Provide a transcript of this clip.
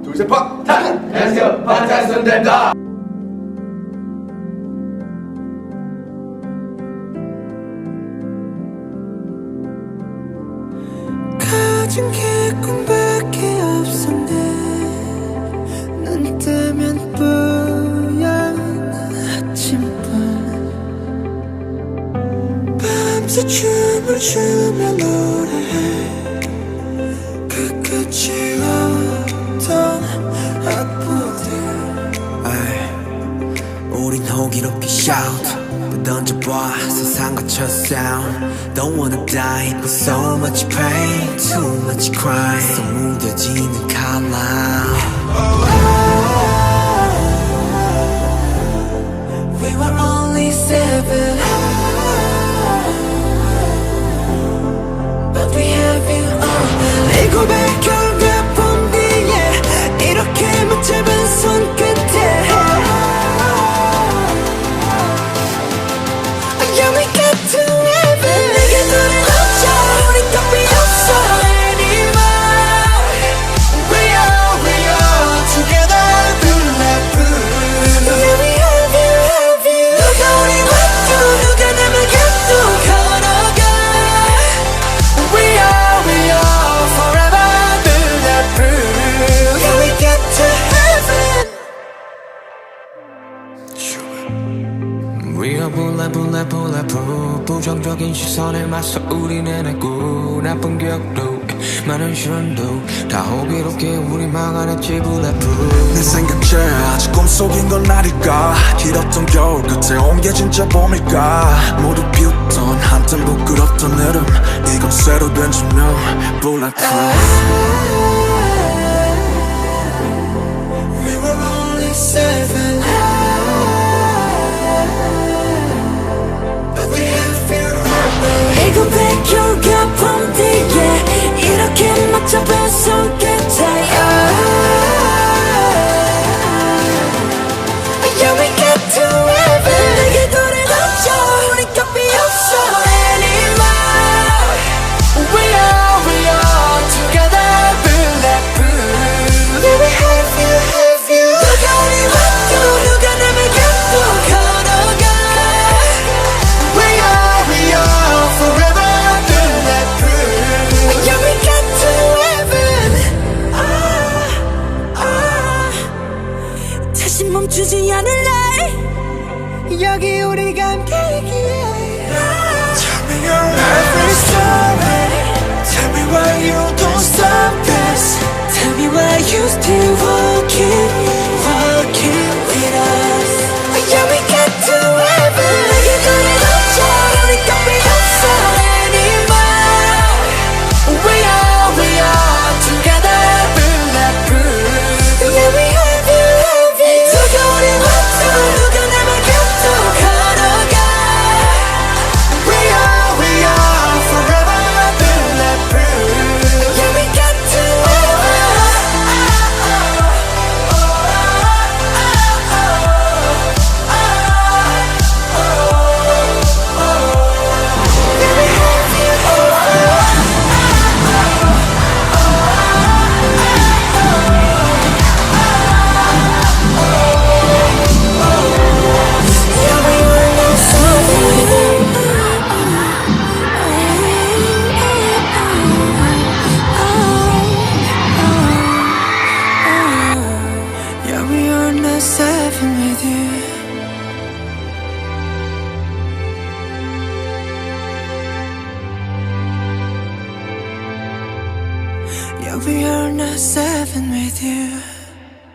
둘셋 팍! 안녕하세요, 방탄소년단입니다. 가진 게 꿈밖에 없었네. 눈 뜨면 뿌연 아침밤, 밤새 춤을 추며 노래해. 그 끝이 없던 악보들. 우린 호기롭게 shout 던져봐 세상 거쳐 sound. Don't wanna die but so much pain, too much crime. 속 무뎌지는 칼날. We were only 7 but we have you all. 이 고백 결과 본 뒤에 이렇게 못 잡은 손끝에 bulletproof. 부정적인 시선에 맞서 우리는 했고 나쁜 기억도 많은 시련도 다 호기롭게 우리 막아냈지 bulletproof. 내 생각제 아직 꿈속인 건 아닐까. 길었던 겨울 끝에 온 게 진짜 봄일까. 모두 비웃던 한참 부끄럽던 흐름 이건 새로 된 조명 bulletproof. We were only 7 이 고백 결과 본 뒤에 이렇게 못 잡은 손끝에 Yeah, we got to heaven. 내게 돌아가줘. 우리 값이 없어 anymore. We are together bulletproof. Yeah, we have you. 누가 우리 왔고 누가 남을 갖고 걸어가. We are forever bulletproof. Yeah, we got to heaven. 다시 멈추지 않을래. 여기 우리가 함께이기에. Tell me your every story. Tell me why you don't stop this. Tell me why you still walking with us. Yeah, we got to heaven. 내게 돌아가줘. 우리 값이 없어 anymore. We are together bulletproof. Yeah, we have you. 누가 우리 왔어 누가 남을 갖고 걸어가. We are forever bulletproof. Yeah, we got to Yeah, we are not 7 with you.